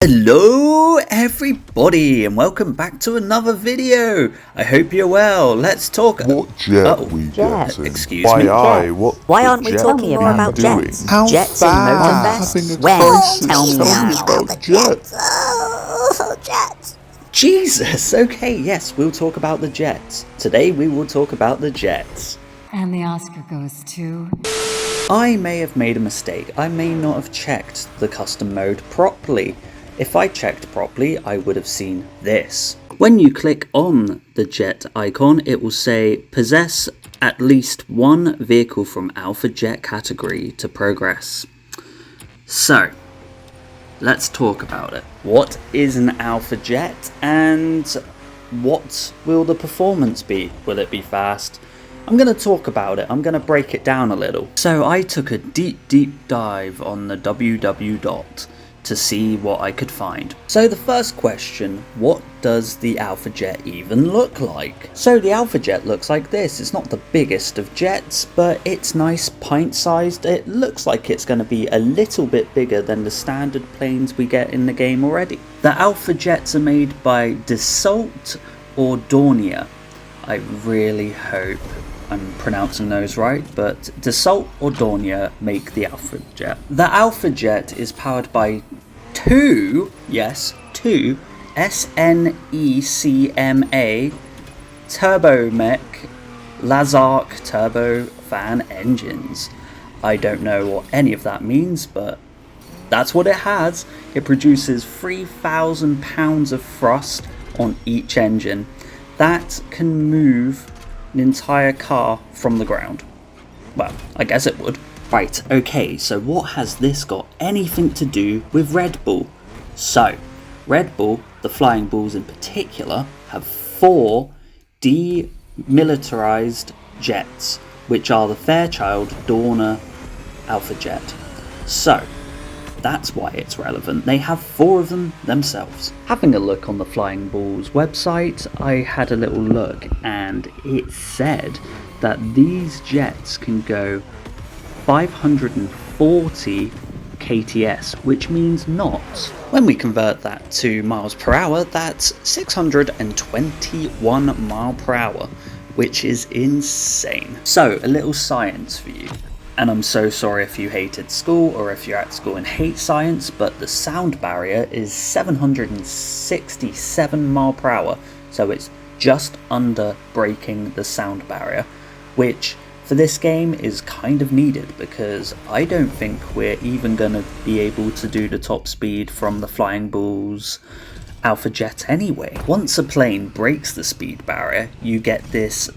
Hello everybody and welcome back to another video. I hope you're well. Let's talk. What jet we getting? Excuse By me. eye, what Why aren't we jet talking more about doing? jets? How Jets in fast? MotorFest? When? Tell me now. about jets. Oh, jets. Jesus. Okay, yes, we'll talk about the jets. Today we will talk about the jets. And the Oscar goes to... I may have made a mistake. I may not have checked the custom mode properly. If I checked properly, I would have seen this. When you click on the jet icon, it will say possess at least one vehicle from Alpha Jet category to progress. So, let's talk about it. What is an Alpha Jet and what will the performance be? Will it be fast? I'm going to talk about it. I'm going to break it down a little. So I took a deep dive on the www. to see what I could find. So the first question, what does the Alpha Jet even look like? So the Alpha Jet looks like this. It's not the biggest of jets, but it's nice pint-sized. It looks like it's going to be a little bit bigger than the standard planes we get in the game already. The Alpha Jets are made by Dassault or Dornier. I really hope I'm pronouncing those right, but Dassault or Dornier make the Alpha Jet. The Alpha Jet is powered by two SNECMA Turbomech Lazark turbofan engines. I don't know what any of that means, but that's what it has. It produces 3,000 pounds of thrust on each engine. That can move an entire car from the ground. Well, I guess it would. Right, okay, so what has this got anything to do with Red Bull? So, Red Bull, the Flying Bulls in particular, have 4 demilitarized jets, which are the Fairchild Dornier Alpha Jet. So, that's why it's relevant. They have 4 of them themselves. Having a look on the Flying Bulls website, I had a little look and it said that these jets can go 540 kts, which means knots. When we convert that to miles per hour, that's 621 mile per hour, which is insane. So, a little science for you. And I'm so sorry if you hated school or if you're at school and hate science, but the sound barrier is 767 mile per hour, so it's just under breaking the sound barrier, which for this game is kind of needed because I don't think we're even going to be able to do the top speed from the Flying Bulls Alpha Jet anyway. Once a plane breaks the speed barrier, you get this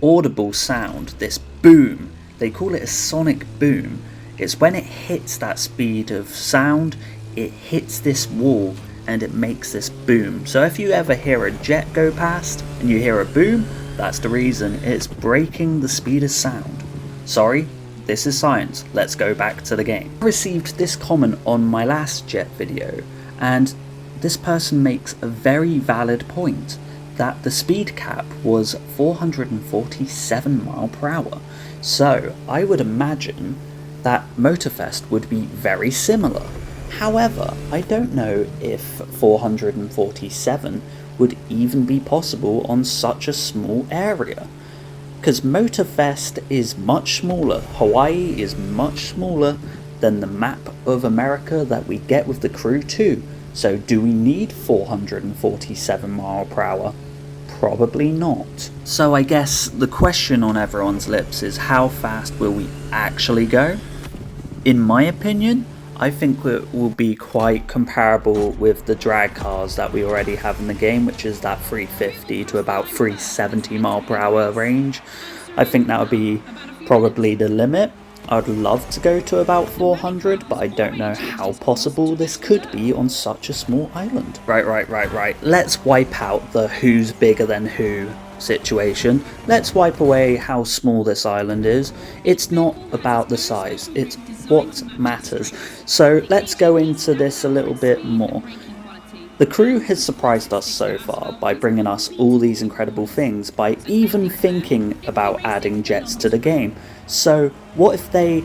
audible sound, this boom. They call it a sonic boom. It's when it hits that speed of sound, it hits this wall and it makes this boom. So if you ever hear a jet go past and you hear a boom, that's the reason. It's breaking the speed of sound. Sorry, this is science. Let's go back to the game. I received this comment on my last jet video, and this person makes a very valid point that the speed cap was 447 mile per hour. So I would imagine that MotorFest would be very similar. However, I don't know if 447 would even be possible on such a small area. Because MotorFest is much smaller. Hawaii is much smaller than the map of America that we get with the Crew 2. So do we need 447 mile per hour? Probably not. So I guess the question on everyone's lips is how fast will we actually go? In my opinion, I think it will be quite comparable with the drag cars that we already have in the game, which is that 350 to about 370 mile per hour range. I think that would be probably the limit. I'd love to go to about 400, but I don't know how possible this could be on such a small island. Right. Let's wipe out the who's bigger than who situation. Let's wipe away how small this island is. It's not about the size, it's what matters. So let's go into this a little bit more. The crew has surprised us so far by bringing us all these incredible things, by even thinking about adding jets to the game. So what if they,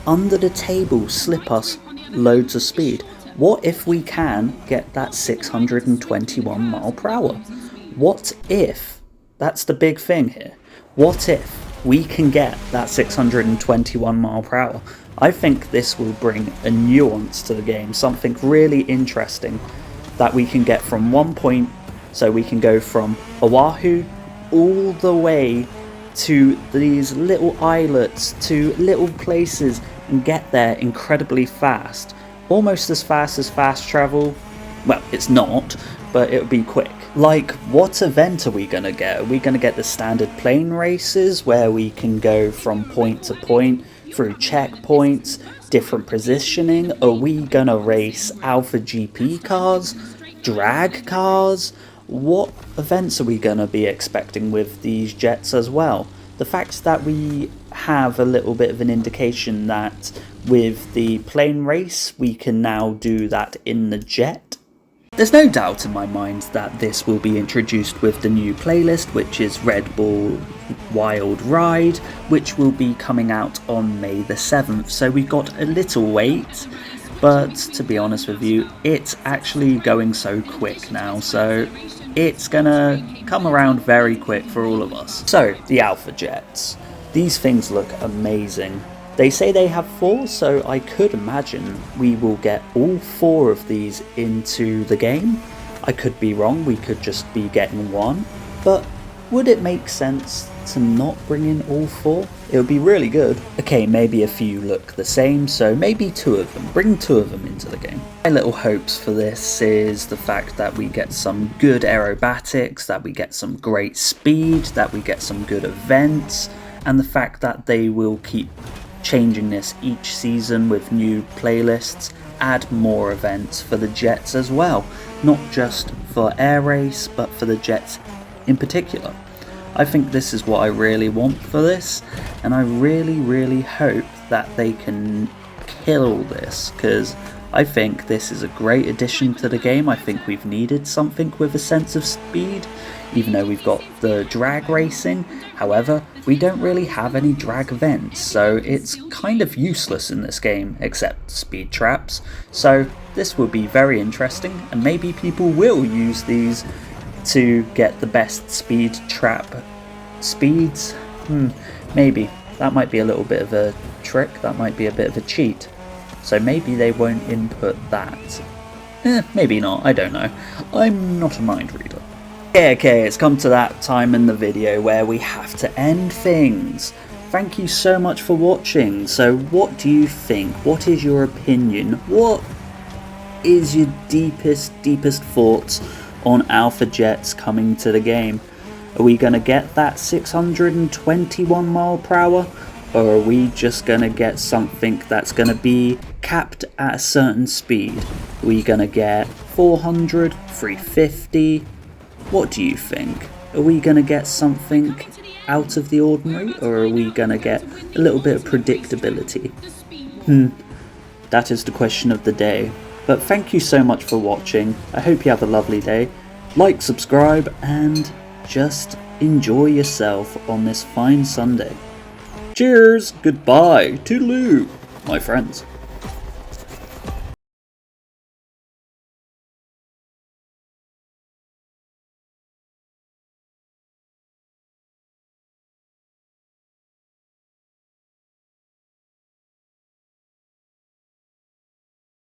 under the table, slip us loads of speed? What if we can get that 621 mile per hour? What if, that's the big thing here, what if we can get that 621 mile per hour? I think this will bring a nuance to the game, something really interesting that we can get from one point, so we can go from Oahu all the way to these little islets, to little places, and get there incredibly fast. Almost as fast travel. Well, it's not, but it would be quick. Like, what event are we going to get? Are we going to get the standard plane races where we can go from point to point through checkpoints, different positioning? Are we going to race Alpha GP cars, drag cars? What events are we going to be expecting with these jets as well? The fact that we have a little bit of an indication that with the plane race we can now do that in the jet. There's no doubt in my mind that this will be introduced with the new playlist, which is Red Bull Wild Ride, which will be coming out on May the 7th, so we've got a little wait, but to be honest with you, it's actually going so quick now, so it's gonna come around very quick for all of us. So, the Alpha Jets. These things look amazing. They say they have 4, so I could imagine we will get all 4 of these into the game. I could be wrong, we could just be getting 1, but would it make sense to not bring in all 4? It would be really good. Okay, maybe a few look the same, so maybe 2 of them. Bring 2 of them into the game. My little hopes for this is the fact that we get some good aerobatics, that we get some great speed, that we get some good events, and the fact that they will keep changing this each season with new playlists, add more events for the jets as well, not just for air race but for the jets in particular. I think this is what I really want for this, and I really hope that they can kill this, because I think this is a great addition to the game. I think we've needed something with a sense of speed, even though we've got the drag racing. However, we don't really have any drag events, so it's kind of useless in this game, except speed traps. So this will be very interesting, and maybe people will use these to get the best speed trap speeds. Maybe. That might be a little bit of a trick, that might be a bit of a cheat. So maybe they won't input that. Maybe not, I don't know. I'm not a mind reader. Okay, it's come to that time in the video where we have to end things. Thank you so much for watching. So what do you think? What is your opinion? What is your deepest thoughts on Alpha Jets coming to the game? Are we going to get that 621 mile per hour? Or are we just going to get something that's going to be capped at a certain speed? Are we going to get 400, 350? What do you think? Are we going to get something out of the ordinary, or are we going to get a little bit of predictability? That is the question of the day. But thank you so much for watching. I hope you have a lovely day. Like, subscribe, and just enjoy yourself on this fine Sunday. Cheers, goodbye, toodaloo, my friends.